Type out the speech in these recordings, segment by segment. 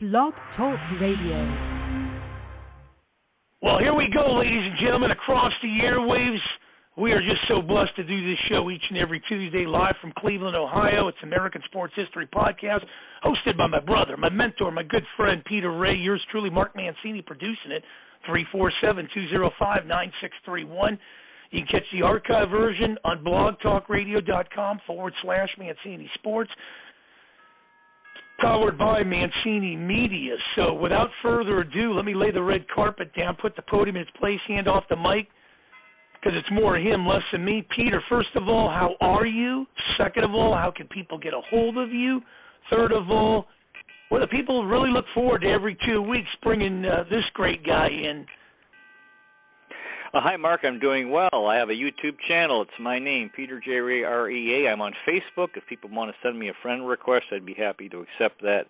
Blog Talk Radio. Well, here we go, ladies and gentlemen, across the airwaves. We are just so blessed to do this show each and every Tuesday live from Cleveland, Ohio. It's American Sports History Podcast, hosted by my brother, my mentor, my good friend, Peter Ray. Yours truly, Mark Mancini, producing it, 347-205-9631. You can catch the archive version on blogtalkradio.com/Mancini Sports, powered by Mancini Media. So without further ado, let me lay the red carpet down, put the podium in its place, hand off the mic, because it's more him, less than me. Peter, first of all, how are you? Second of all, how can people get a hold of you? Third of all, well, the people really look forward to every 2 weeks bringing this great guy in. Hi, Mark. I'm doing well. I have a YouTube channel. It's my name, Peter J. Ray, R-E-A. I'm on Facebook. If people want to send me a friend request, I'd be happy to accept that.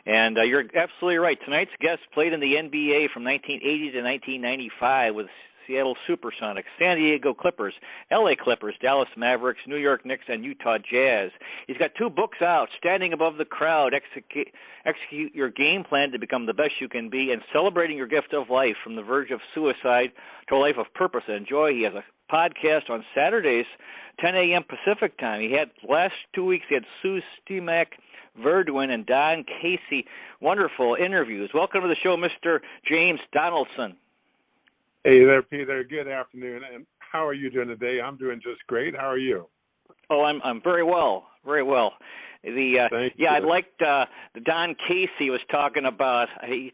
And you're absolutely right. Tonight's guest played in the NBA from 1980 to 1995 with Seattle Supersonics, San Diego Clippers, LA Clippers, Dallas Mavericks, New York Knicks, and Utah Jazz. He's got 2 books out, Standing Above the Crowd, Execute Your Game Plan to Become the Best You Can Be, and Celebrating Your Gift of Life from the Verge of Suicide to a Life of Purpose and Joy. He has a podcast on Saturdays, 10 a.m. Pacific time. He had last 2 weeks, he had Sue Stimac, Verdwin, and Don Casey. Wonderful interviews. Welcome to the show, Mr. James Donaldson. Hey there, Peter. Good afternoon. And how are you doing today? I'm doing just great. How are you? Oh, I'm very well, very well. I liked the Don Casey was talking about. I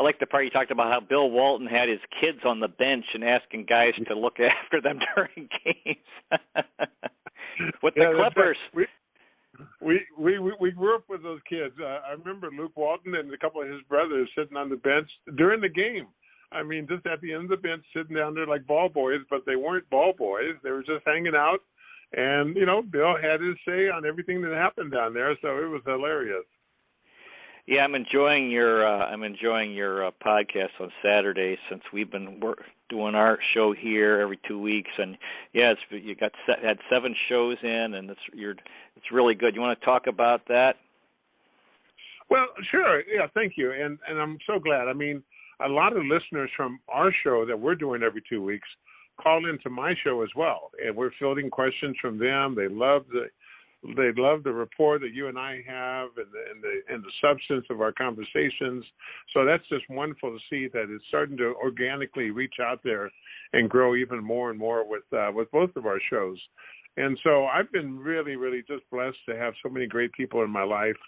liked the part he talked about how Bill Walton had his kids on the bench and asking guys to look after them during games. With the Clippers. We grew up with those kids. I remember Luke Walton and a couple of his brothers sitting on the bench during the game. I mean, just at the end of the bench, sitting down there like ball boys, but they weren't ball boys. They were just hanging out. And, you know, Bill had his say on everything that happened down there, so it was hilarious. Yeah, I'm enjoying your podcast on Saturdays since we've been doing our show here every 2 weeks, and yeah, you had 7 shows in, and it's really good. You want to talk about that? Well, sure. Yeah, thank you, and I'm so glad. I mean, a lot of listeners from our show that we're doing every 2 weeks call into my show as well, and we're fielding questions from them. They love the rapport that you and I have, and the substance of our conversations. So that's just wonderful to see that it's starting to organically reach out there and grow even more and more with both of our shows. And so I've been really, really just blessed to have so many great people in my life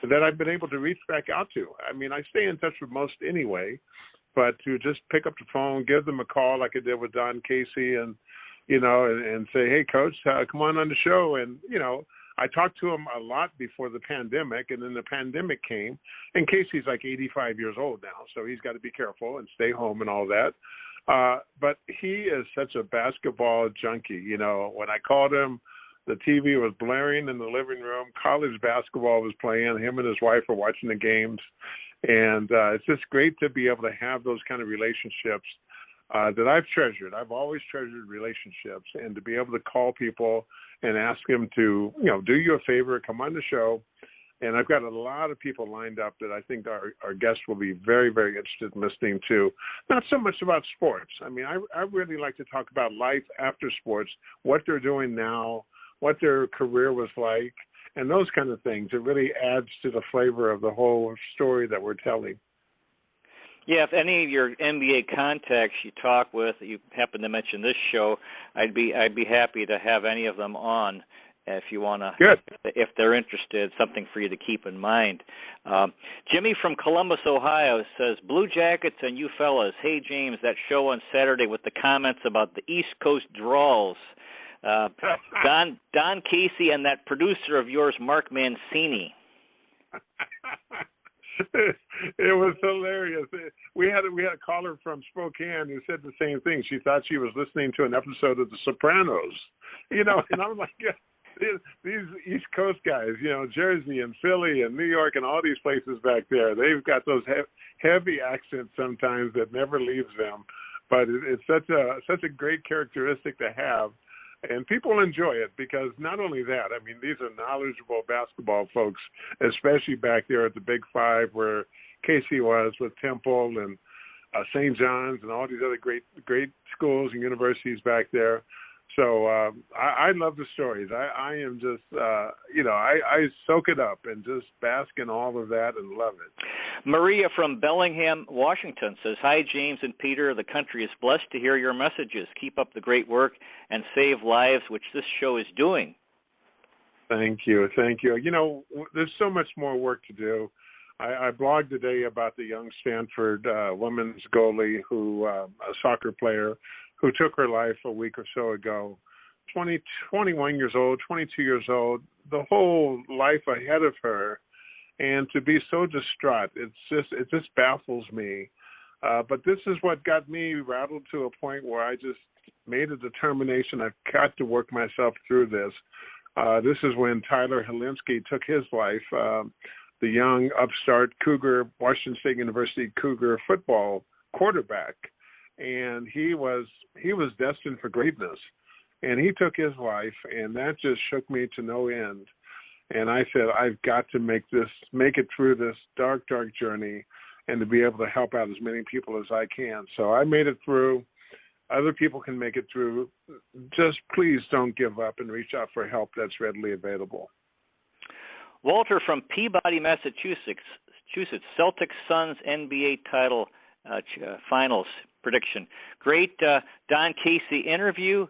that I've been able to reach back out to. I mean, I stay in touch with most anyway, but to just pick up the phone, give them a call like I did with Don Casey, and, you know, and say, hey, Coach, come on the show. And, you know, I talked to him a lot before the pandemic, and then the pandemic came, and Casey's like 85 years old now, so he's got to be careful and stay home and all that. But he is such a basketball junkie. You know, when I called him, the TV was blaring in the living room. College basketball was playing. Him and his wife were watching the games. And it's just great to be able to have those kind of relationships that I've treasured. I've always treasured relationships, and to be able to call people and ask them to, you know, do you a favor, come on the show. And I've got a lot of people lined up that I think our guests will be very, very interested in listening to. Not so much about sports. I mean, I really like to talk about life after sports, what they're doing now, what their career was like, and those kind of things. It really adds to the flavor of the whole story that we're telling. Yeah, if any of your NBA contacts you talk with, you happen to mention this show, I'd be happy to have any of them on if you want to. Good. If they're interested, something for you to keep in mind. Jimmy from Columbus, Ohio says, Blue Jackets and you fellas, hey, James, that show on Saturday with the comments about the East Coast drawls. Don Casey and that producer of yours, Mark Mancini. It was hilarious. We had a caller from Spokane who said the same thing. She thought she was listening to an episode of The Sopranos, you know. And I'm like, yeah, these East Coast guys, you know, Jersey and Philly and New York and all these places back there, they've got those heavy accents sometimes that never leaves them. But it's such a great characteristic to have. And people enjoy it because not only that, I mean, these are knowledgeable basketball folks, especially back there at the Big Five where Casey was with Temple and St. John's and all these other great schools and universities back there. So I love the stories. I am just, I soak it up and just bask in all of that and love it. Maria from Bellingham, Washington says, "Hi, James and Peter. The country is blessed to hear your messages. Keep up the great work and save lives, which this show is doing." Thank you. You know, there's so much more work to do. I blogged today about the young Stanford women's goalie a soccer player, who took her life a week or so ago. 21 years old, 22 years old, the whole life ahead of her, and to be so distraught, it just baffles me. But this is what got me rattled to a point where I just made a determination. I've got to work myself through this. This is when Tyler Helinski took his life, the young upstart Cougar, Washington State University Cougar football quarterback. And he was destined for greatness, and he took his life, and that just shook me to no end. And I said, I've got to make it through this dark journey, and to be able to help out as many people as I can. So I made it through. Other people can make it through. Just please don't give up and reach out for help that's readily available. Walter from Peabody, Massachusetts. Celtics Suns NBA title finals prediction. Great Don Casey interview.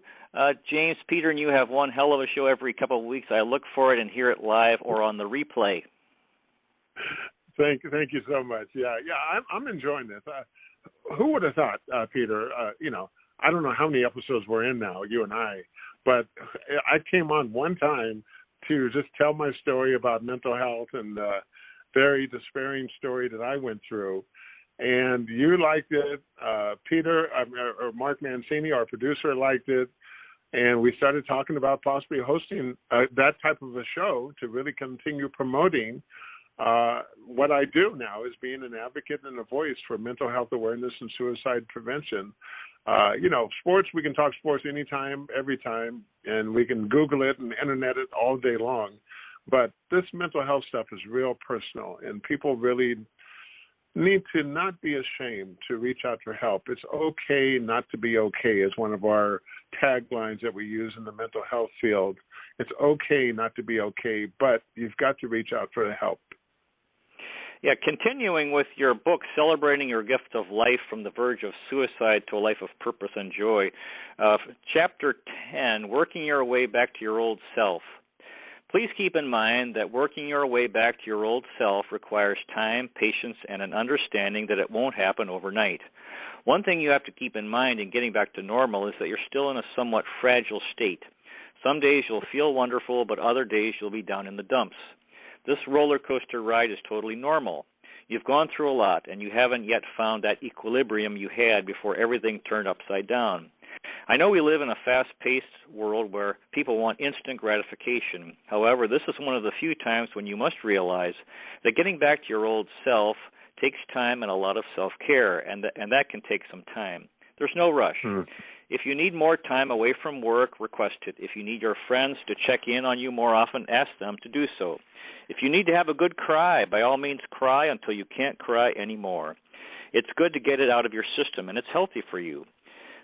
James, Peter, and you have one hell of a show every couple of weeks. I look for it and hear it live or on the replay. Thank you so much. Yeah, I'm enjoying this. Who would have thought, Peter? I don't know how many episodes we're in now, you and I, but I came on one time to just tell my story about mental health and very despairing story that I went through. And you liked it. Peter, or Mark Mancini, our producer, liked it. And we started talking about possibly hosting that type of a show to really continue promoting what I do now, is being an advocate and a voice for mental health awareness and suicide prevention. Sports, we can talk sports anytime, every time, and we can Google it and internet it all day long. But this mental health stuff is real personal, and people really need to not be ashamed to reach out for help. It's okay not to be okay is one of our taglines that we use in the mental health field. It's okay not to be okay, but you've got to reach out for the help. Yeah, continuing with your book, Celebrating Your Gift of Life from the Verge of Suicide to a Life of Purpose and Joy, Chapter 10, Working Your Way Back to Your Old Self. Please keep in mind that working your way back to your old self requires time, patience, and an understanding that it won't happen overnight. One thing you have to keep in mind in getting back to normal is that you're still in a somewhat fragile state. Some days you'll feel wonderful, but other days you'll be down in the dumps. This roller coaster ride is totally normal. You've gone through a lot, and you haven't yet found that equilibrium you had before everything turned upside down. I know we live in a fast-paced world where people want instant gratification. However, this is one of the few times when you must realize that getting back to your old self takes time and a lot of self-care, and that can take some time. There's no rush. If you need more time away from work, request it. If you need your friends to check in on you more often, ask them to do so. If you need to have a good cry, by all means cry until you can't cry anymore. It's good to get it out of your system, and it's healthy for you.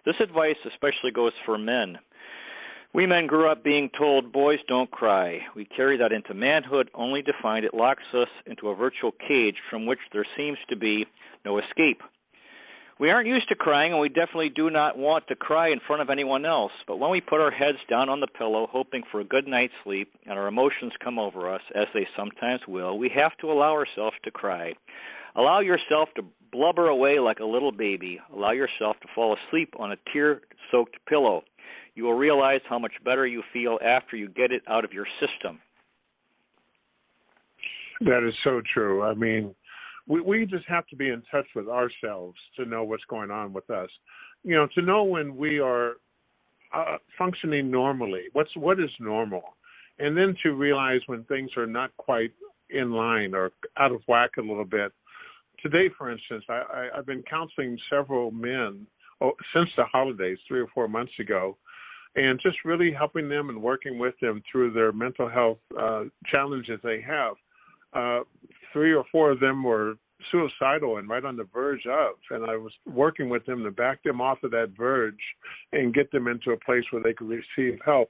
This advice especially goes for men. We men grew up being told, boys don't cry. We carry that into manhood only to find it locks us into a virtual cage from which there seems to be no escape. We aren't used to crying, and we definitely do not want to cry in front of anyone else. But when we put our heads down on the pillow, hoping for a good night's sleep, and our emotions come over us, as they sometimes will, we have to allow ourselves to cry. Allow yourself to blubber away like a little baby. Allow yourself to fall asleep on a tear-soaked pillow. You will realize how much better you feel after you get it out of your system. That is so true. I mean, we just have to be in touch with ourselves to know what's going on with us. To know when we are functioning normally, what is normal, and then to realize when things are not quite in line or out of whack a little bit. Today, for instance, I've been counseling several men since the holidays, 3 or 4 months ago, and just really helping them and working with them through their mental health challenges they have. 3 or 4 of them were suicidal and right on the verge of, and I was working with them to back them off of that verge and get them into a place where they could receive help.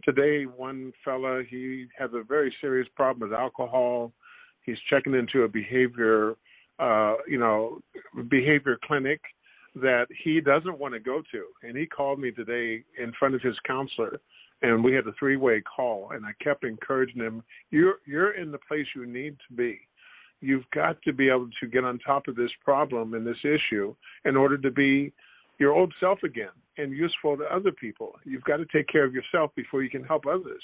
Today, one fella, he has a very serious problem with alcohol. He's checking into a behavior clinic that he doesn't want to go to. And he called me today in front of his counselor, and we had a three-way call, and I kept encouraging him, you're in the place you need to be. You've got to be able to get on top of this problem and this issue in order to be your old self again and useful to other people. You've got to take care of yourself before you can help others.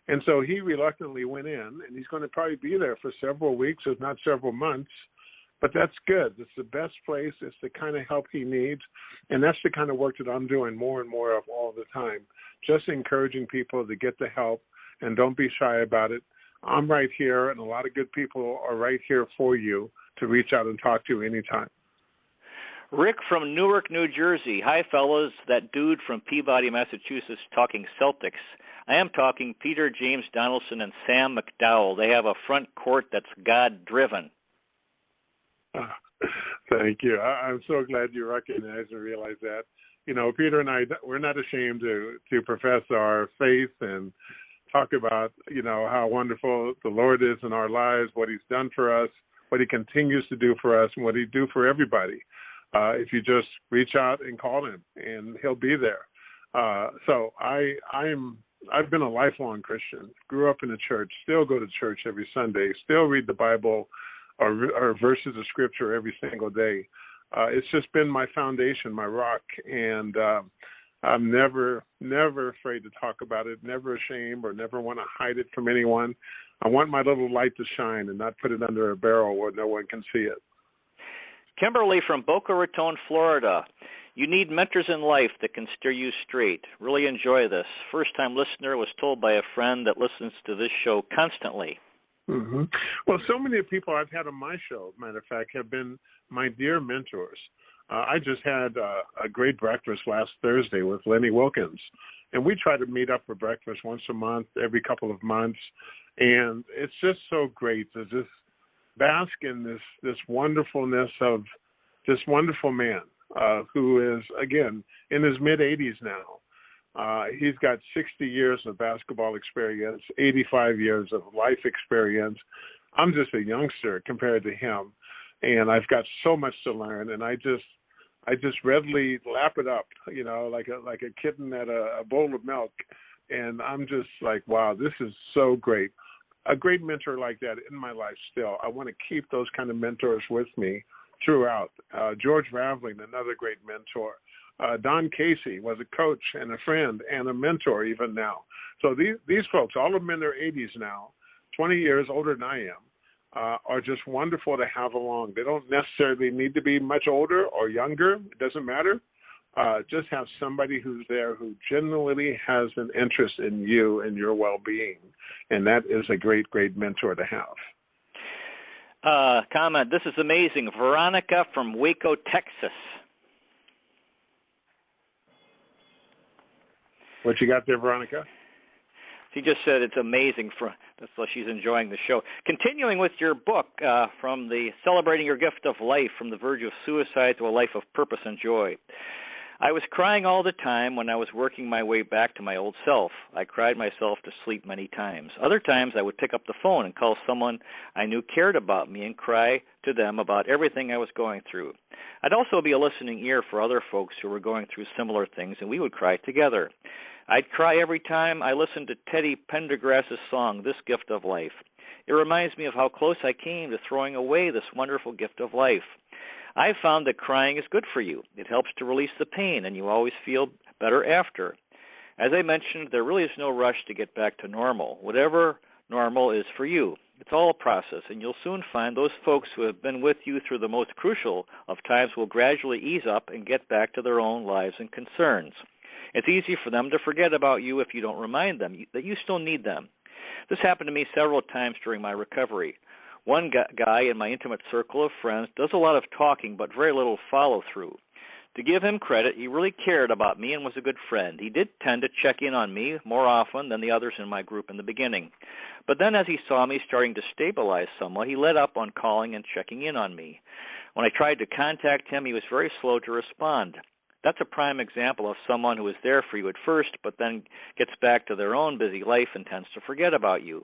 And so he reluctantly went in, and he's going to probably be there for several weeks, if not several months. But that's good. It's the best place. It's the kind of help he needs. And that's the kind of work that I'm doing more and more of all the time, just encouraging people to get the help and don't be shy about it. I'm right here, and a lot of good people are right here for you to reach out and talk to anytime. Rick from Newark, New Jersey. Hi, fellas. That dude from Peabody, Massachusetts, talking Celtics. I am talking Peter, James Donaldson, and Sam McDowell. They have a front court that's God-driven. Thank you. I'm so glad you recognize and realize that. You know, Peter and I, we're not ashamed to profess our faith and talk about, you know, how wonderful the Lord is in our lives, what he's done for us, what he continues to do for us, and what he do for everybody. If you just reach out and call him, and he'll be there. So I've been a lifelong Christian, grew up in the church, still go to church every Sunday, still read the Bible or verses of Scripture every single day. It's just been my foundation, my rock, and I'm never afraid to talk about it, never ashamed or never want to hide it from anyone. I want my little light to shine and not put it under a barrel where no one can see it. Kimberly from Boca Raton, Florida. You need mentors in life that can steer you straight. Really enjoy this. First-time listener, was told by a friend that listens to this show constantly. Mm-hmm. Well, so many people I've had on my show, matter of fact, have been my dear mentors. I just had a great breakfast last Thursday with Lenny Wilkins, and we try to meet up for breakfast once a month, every couple of months, and it's just so great to just bask in this wonderfulness of this wonderful man who is, again, in his mid-80s now. He's got 60 years of basketball experience, 85 years of life experience. I'm just a youngster compared to him, and I've got so much to learn, and I just readily lap it up, you know, like a kitten at a bowl of milk, and I'm just like, wow, this is so great. A great mentor like that in my life still. I want to keep those kind of mentors with me throughout. George Raveling, another great mentor. Don Casey was a coach and a friend and a mentor even now. So these folks, all of them in their 80s now, 20 years older than I am, are just wonderful to have along. They don't necessarily need to be much older or younger. It doesn't matter. Just have somebody who's there who genuinely has an interest in you and your well-being. And that is a great, great mentor to have. Comment, this is amazing. Veronica from Waco, Texas. What you got there, Veronica? She just said it's amazing. That's why she's enjoying the show. Continuing with your book, from the Celebrating Your Gift of Life, from the verge of suicide to a life of purpose and joy. I was crying all the time when I was working my way back to my old self. I cried myself to sleep many times. Other times I would pick up the phone and call someone I knew cared about me and cry to them about everything I was going through. I'd also be a listening ear for other folks who were going through similar things, and we would cry together. I'd cry every time I listened to Teddy Pendergrass's song, This Gift of Life. It reminds me of how close I came to throwing away this wonderful gift of life. I've found that crying is good for you. It helps to release the pain, and you always feel better after. As I mentioned, there really is no rush to get back to normal, whatever normal is for you. It's all a process, and you'll soon find those folks who have been with you through the most crucial of times will gradually ease up and get back to their own lives and concerns. It's easy for them to forget about you if you don't remind them that you still need them. This happened to me several times during my recovery. One guy in my intimate circle of friends does a lot of talking but very little follow-through. To give him credit, he really cared about me and was a good friend. He did tend to check in on me more often than the others in my group in the beginning. But then as he saw me starting to stabilize somewhat, he let up on calling and checking in on me. When I tried to contact him, he was very slow to respond. That's a prime example of someone who is there for you at first, but then gets back to their own busy life and tends to forget about you.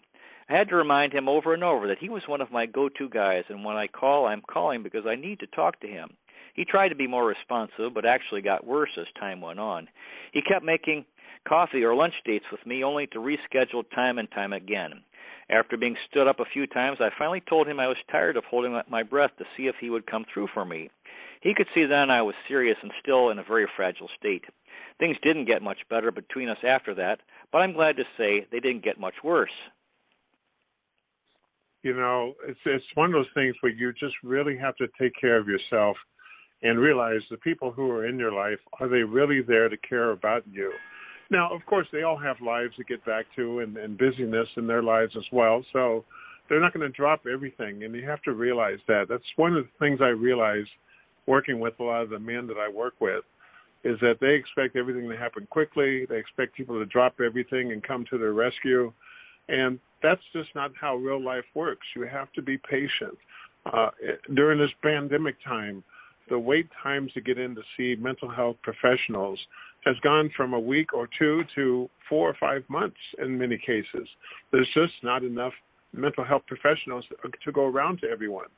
I had to remind him over and over that he was one of my go-to guys, and when I call, I'm calling because I need to talk to him. He tried to be more responsive, but actually got worse as time went on. He kept making coffee or lunch dates with me only to reschedule time and time again. After being stood up a few times, I finally told him I was tired of holding my breath to see if he would come through for me. He could see then I was serious and still in a very fragile state. Things didn't get much better between us after that, but I'm glad to say they didn't get much worse. You know, it's one of those things where you just really have to take care of yourself and realize the people who are in your life, are they really there to care about you? Now, of course, they all have lives to get back to and busyness in their lives as well, so they're not going to drop everything, and you have to realize that. That's one of the things I realize working with a lot of the men that I work with, is that they expect everything to happen quickly. They expect people to drop everything and come to their rescue, and that's just not how real life works. You have to be patient. During this pandemic time, the wait times to get in to see mental health professionals has gone from a week or two to 4 or 5 months in many cases. There's just not enough mental health professionals to go around to everyone.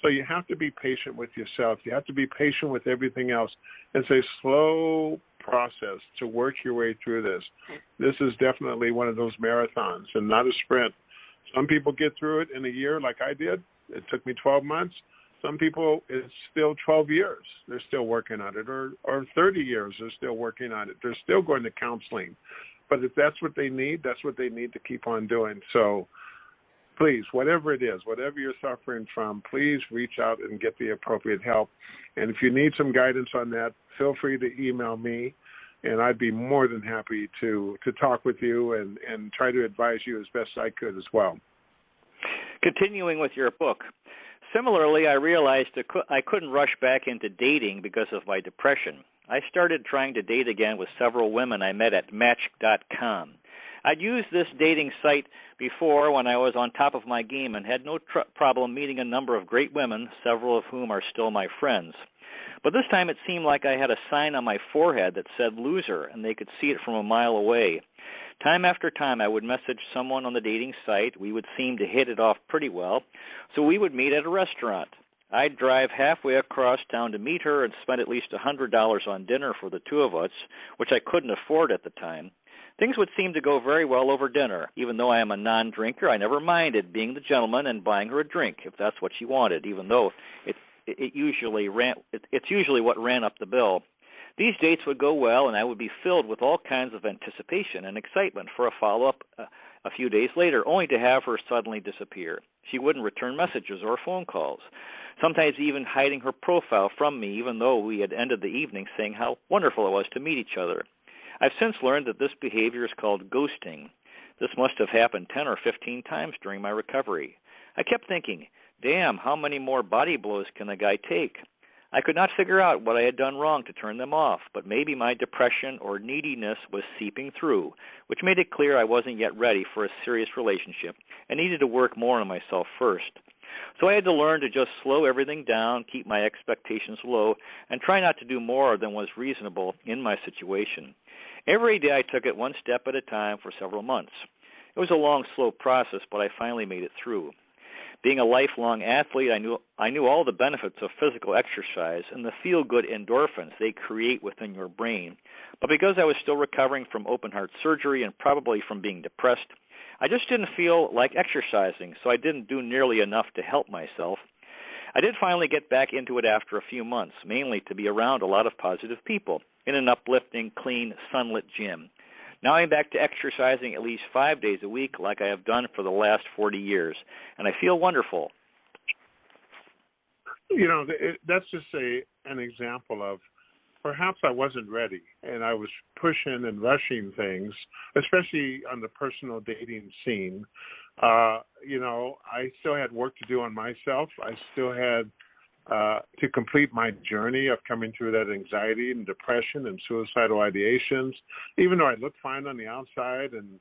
So you have to be patient with yourself. You have to be patient with everything else. It's a slow process to work your way through this. This is definitely one of those marathons and not a sprint. Some people get through it in a year like I did. It took me 12 months. Some people, it's still 12 years. They're still working on it, or 30 years, they're still working on it. They're still going to counseling. But if that's what they need, that's what they need to keep on doing. So please, whatever it is, whatever you're suffering from, please reach out and get the appropriate help. And if you need some guidance on that, feel free to email me, and I'd be more than happy to talk with you and try to advise you as best I could as well. Continuing with your book, similarly, I realized I couldn't rush back into dating because of my depression. I started trying to date again with several women I met at Match.com. I'd used this dating site before when I was on top of my game and had no problem meeting a number of great women, several of whom are still my friends. But this time it seemed like I had a sign on my forehead that said loser, and they could see it from a mile away. Time after time I would message someone on the dating site. We would seem to hit it off pretty well, so we would meet at a restaurant. I'd drive halfway across town to meet her and spend at least $100 on dinner for the two of us, which I couldn't afford at the time. Things would seem to go very well over dinner. Even though I am a non-drinker, I never minded being the gentleman and buying her a drink if that's what she wanted, even though it's usually what ran up the bill. These dates would go well, and I would be filled with all kinds of anticipation and excitement for a follow-up a few days later, only to have her suddenly disappear. She wouldn't return messages or phone calls, sometimes even hiding her profile from me, even though we had ended the evening saying how wonderful it was to meet each other. I've since learned that this behavior is called ghosting. This must have happened 10 or 15 times during my recovery. I kept thinking, damn, how many more body blows can a guy take? I could not figure out what I had done wrong to turn them off, but maybe my depression or neediness was seeping through, which made it clear I wasn't yet ready for a serious relationship and needed to work more on myself first. So I had to learn to just slow everything down, keep my expectations low, and try not to do more than was reasonable in my situation. Every day I took it one step at a time for several months. It was a long, slow process, but I finally made it through. Being a lifelong athlete, I knew all the benefits of physical exercise and the feel-good endorphins they create within your brain. But because I was still recovering from open-heart surgery and probably from being depressed, I just didn't feel like exercising, so I didn't do nearly enough to help myself. I did finally get back into it after a few months, mainly to be around a lot of positive people in an uplifting, clean, sunlit gym. Now I'm back to exercising at least 5 days a week like I have done for the last 40 years, and I feel wonderful. You know, that's just an example of perhaps I wasn't ready, and I was pushing and rushing things, especially on the personal dating scene. You know, I still had work to do on myself. I still had to complete my journey of coming through that anxiety and depression and suicidal ideations, even though I looked fine on the outside and,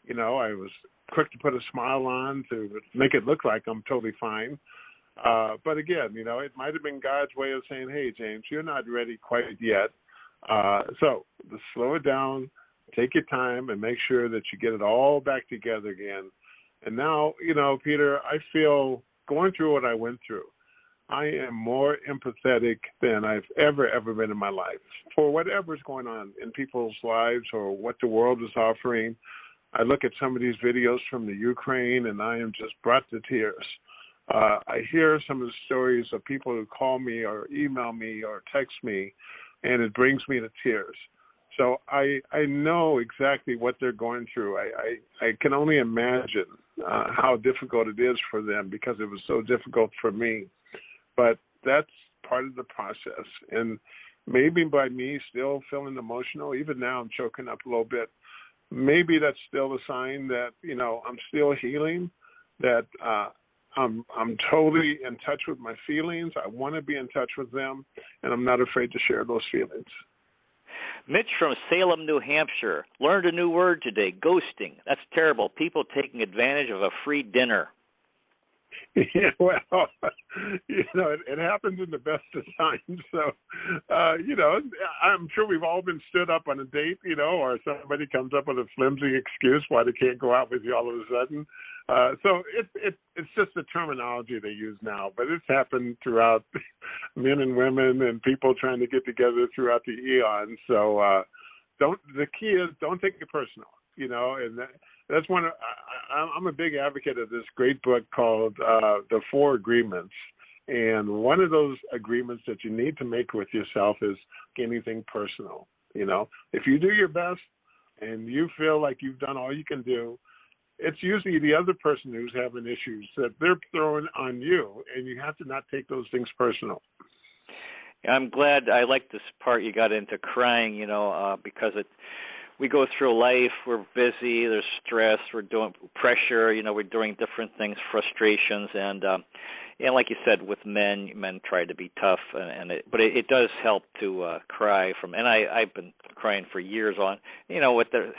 I was quick to put a smile on to make it look like I'm totally fine. But again, it might have been God's way of saying, hey, James, you're not ready quite yet. So slow it down, take your time, and make sure that you get it all back together again. And now, Peter, I feel going through what I went through, I am more empathetic than I've ever been in my life for whatever's going on in people's lives or what the world is offering. I look at some of these videos from the Ukraine, and I am just brought to tears. I hear some of the stories of people who call me or email me or text me, and it brings me to tears. So I know exactly what they're going through. I can only imagine how difficult it is for them because it was so difficult for me. But that's part of the process. And maybe by me still feeling emotional, even now I'm choking up a little bit, maybe that's still a sign that, I'm still healing, that I'm totally in touch with my feelings. I want to be in touch with them, and I'm not afraid to share those feelings. Mitch from Salem, New Hampshire, learned a new word today, ghosting. That's terrible. People taking advantage of a free dinner. Yeah, well, it happens in the best of times. So, I'm sure we've all been stood up on a date, or somebody comes up with a flimsy excuse why they can't go out with you all of a sudden. So it's just the terminology they use now, but it's happened throughout men and women and people trying to get together throughout the eons. So the key is don't take it personal, and that's one. I'm a big advocate of this great book called The Four Agreements. And one of those agreements that you need to make with yourself is anything personal. If you do your best and you feel like you've done all you can do, it's usually the other person who's having issues that they're throwing on you, and you have to not take those things personal. I'm glad. I like this part you got into crying, because we go through life, we're busy, there's stress, we're doing pressure, we're doing different things, frustrations, and like you said, with men try to be tough, but it does help to cry from, and I've been crying for years on, with the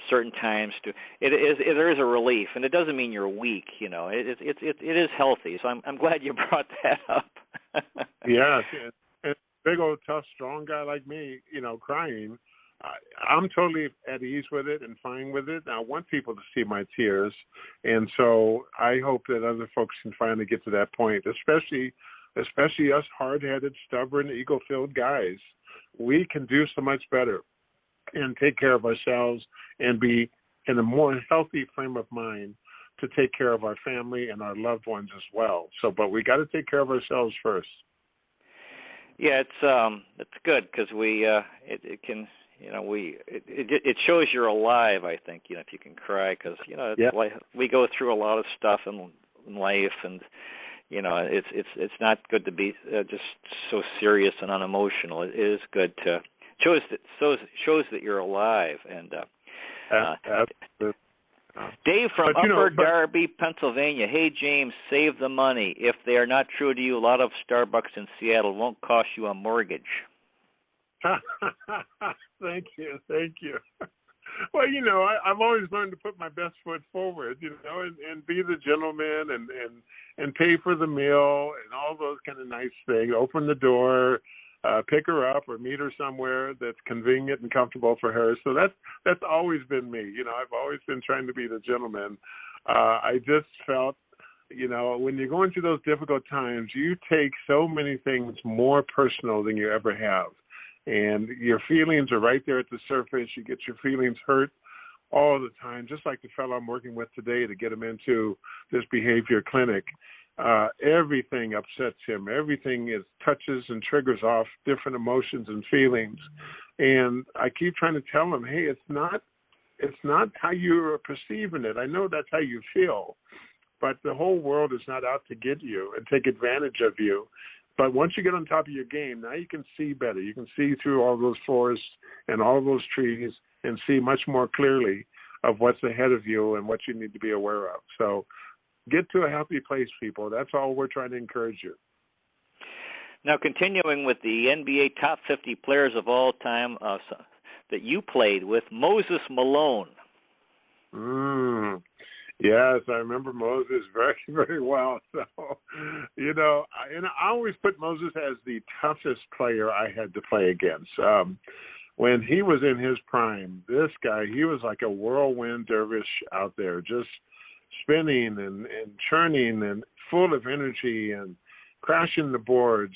certain times there is a relief, and it doesn't mean you're weak, it is healthy. So I'm glad you brought that up. Yeah, and a big old tough strong guy like me, crying, I'm totally at ease with it and fine with it. I want people to see my tears, and so I hope that other folks can finally get to that point, especially us hard-headed, stubborn, ego-filled guys. We can do so much better and take care of ourselves and be in a more healthy frame of mind to take care of our family and our loved ones as well. So, but we got to take care of ourselves first. Yeah, it's good because it can. It shows you're alive, I think, if you can cry, because, like we go through a lot of stuff in life, and, it's not good to be just so serious and unemotional. It is good to shows that you're alive. And Dave from Upper Darby, Pennsylvania. Hey, James, save the money. If they are not true to you, a lot of Starbucks in Seattle won't cost you a mortgage. Thank you. Well, I've always learned to put my best foot forward, and be the gentleman and pay for the meal and all those kind of nice things. Open the door, pick her up or meet her somewhere that's convenient and comfortable for her. So that's always been me. I've always been trying to be the gentleman. I just felt, when you're going through those difficult times, you take so many things more personal than you ever have. And your feelings are right there at the surface. You get your feelings hurt all the time, just like the fellow I'm working with today to get him into this behavior clinic. Everything upsets him. Everything touches and triggers off different emotions and feelings. And I keep trying to tell him, hey, it's not how you're perceiving it. I know that's how you feel, but the whole world is not out to get you and take advantage of you. But once you get on top of your game, now you can see better. You can see through all those forests and all those trees and see much more clearly of what's ahead of you and what you need to be aware of. So get to a healthy place, people. That's all we're trying to encourage you. Now, continuing with the NBA top 50 players of all time that you played with, Moses Malone. Yes, I remember Moses very, very well. So, I always put Moses as the toughest player I had to play against. When he was in his prime, this guy, he was like a whirlwind dervish out there, just spinning and churning and full of energy and crashing the boards,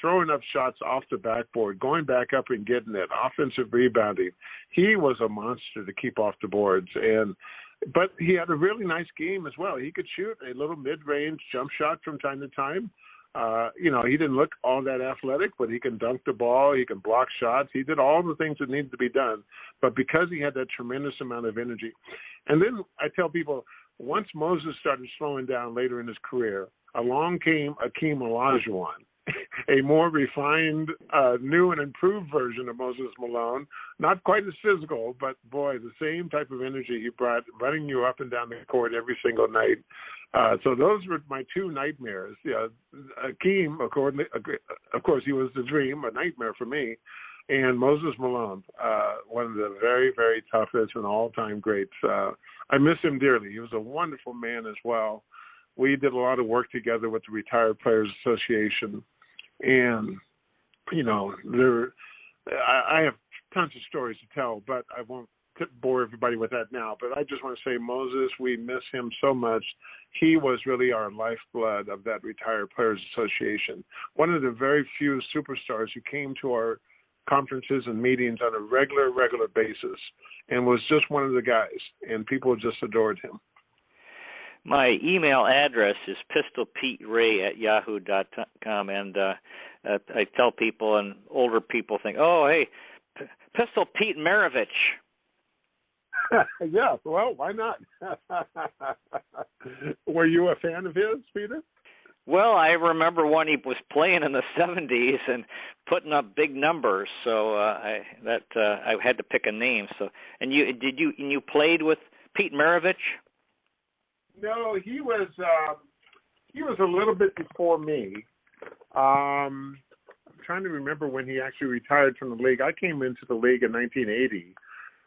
throwing up shots off the backboard, going back up and getting it, offensive rebounding. He was a monster to keep off the boards. But he had a really nice game as well. He could shoot a little mid-range jump shot from time to time. He didn't look all that athletic, but he can dunk the ball. He can block shots. He did all the things that needed to be done. But because he had that tremendous amount of energy. And then I tell people, once Moses started slowing down later in his career, along came Akeem Olajuwon, a more refined, new and improved version of Moses Malone. Not quite as physical, but, boy, the same type of energy he brought, running you up and down the court every single night. So those were my two nightmares. Akeem, of course, he was the dream, a nightmare for me, and Moses Malone, one of the very, very toughest and all-time greats. I miss him dearly. He was a wonderful man as well. We did a lot of work together with the Retired Players Association, and I have tons of stories to tell, but I won't bore everybody with that now. But I just want to say, Moses, we miss him so much. He was really our lifeblood of that Retired Players Association. One of the very few superstars who came to our conferences and meetings on a regular basis, and was just one of the guys, and people just adored him. My email address is pistolpeteray@yahoo.com, and I tell people, and older people think, oh, hey, Pistol Pete Maravich. Yeah, well, why not? Were you a fan of his, Peter? Well, I remember when he was playing in the 70s and putting up big numbers, so I had to pick a name. So, and you played with Pete Maravich? No, he was a little bit before me. I'm trying to remember when he actually retired from the league. I came into the league in 1980.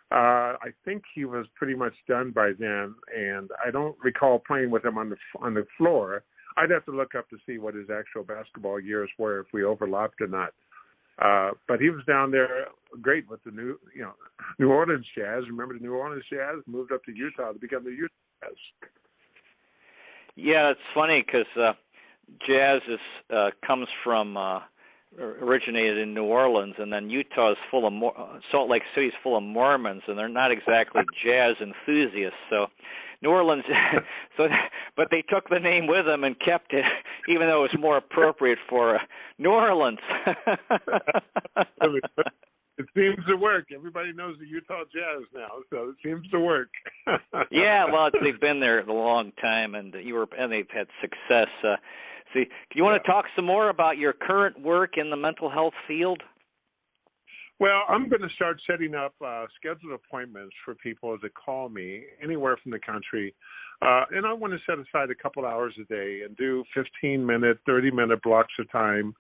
I think he was pretty much done by then, and I don't recall playing with him on the floor. I'd have to look up to see what his actual basketball years were, if we overlapped or not. But he was down there great with the New Orleans Jazz. Remember the New Orleans Jazz? Moved up to Utah to become the Utah Jazz. Yeah, it's funny because jazz comes from originated in New Orleans, and then Utah is full of Salt Lake City is full of Mormons, and they're not exactly jazz enthusiasts. So New Orleans, but they took the name with them and kept it, even though it was more appropriate for New Orleans. It seems to work. Everybody knows the Utah Jazz now, so it seems to work. Yeah, well, they've been there a long time, and they've had success. Do you want to talk some more about your current work in the mental health field? Well, I'm going to start setting up scheduled appointments for people to call me anywhere from the country. And I want to set aside a couple hours a day and do 15-minute, 30-minute blocks of time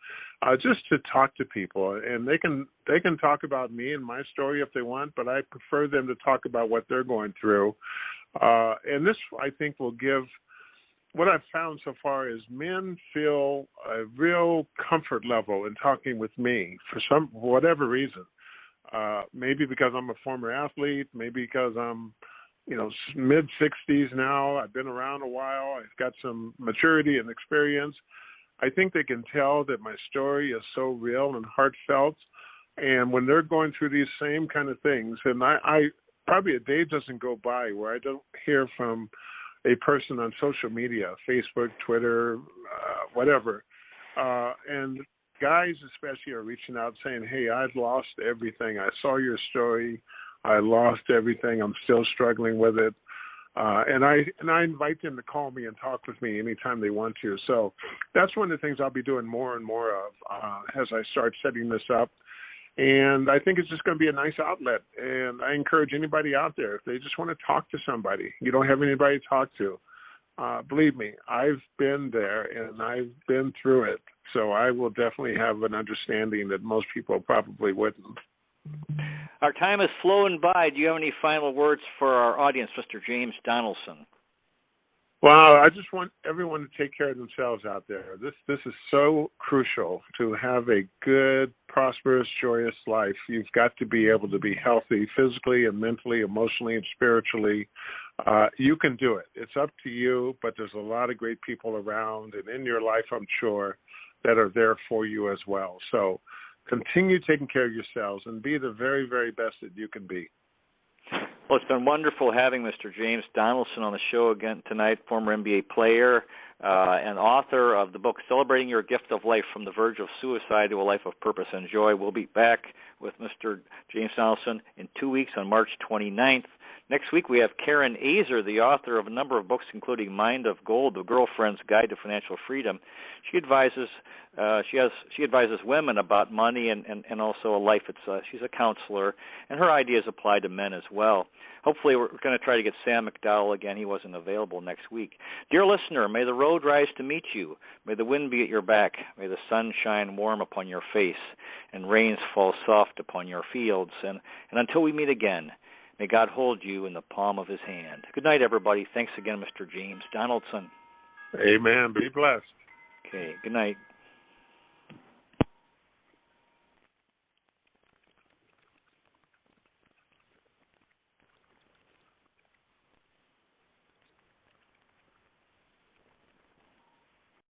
just to talk to people. And they can talk about me and my story if they want, but I prefer them to talk about what they're going through. And this, I think, will give what I've found so far is men feel a real comfort level in talking with me for whatever reason. Maybe because I'm a former athlete, maybe because I'm, mid-60s now. I've been around a while. I've got some maturity and experience. I think they can tell that my story is so real and heartfelt. And when they're going through these same kind of things, and I probably a day doesn't go by where I don't hear from a person on social media, Facebook, Twitter, whatever. And guys especially are reaching out saying, hey, I've lost everything. I saw your story. I lost everything. I'm still struggling with it. And I invite them to call me and talk with me anytime they want to. So that's one of the things I'll be doing more and more of as I start setting this up. And I think it's just going to be a nice outlet. And I encourage anybody out there, if they just want to talk to somebody, you don't have anybody to talk to, believe me, I've been there and I've been through it. So I will definitely have an understanding that most people probably wouldn't. Our time has flown by. Do you have any final words for our audience, Mr. James Donaldson? Well, I just want everyone to take care of themselves out there. This is so crucial to have a good, prosperous, joyous life. You've got to be able to be healthy physically and mentally, emotionally and spiritually. You can do it. It's up to you, but there's a lot of great people around and in your life, I'm sure, that are there for you as well. So continue taking care of yourselves and be the very, very best that you can be. Well, it's been wonderful having Mr. James Donaldson on the show again tonight, former NBA player and author of the book Celebrating Your Gift of Life, From the Verge of Suicide to a Life of Purpose and Joy. We'll be back with Mr. James Donaldson in 2 weeks on March 29th. Next week we have Karen Azer, the author of a number of books, including Mind of Gold, The Girlfriend's Guide to Financial Freedom. She advises women about money and also a life. She's a counselor, and her ideas apply to men as well. Hopefully we're going to try to get Sam McDowell again. He wasn't available next week. Dear listener, may the road rise to meet you. May the wind be at your back. May the sun shine warm upon your face and rains fall soft upon your fields. And until we meet again, may God hold you in the palm of his hand. Good night, everybody. Thanks again, Mr. James Donaldson. Amen. Be blessed. Okay, good night.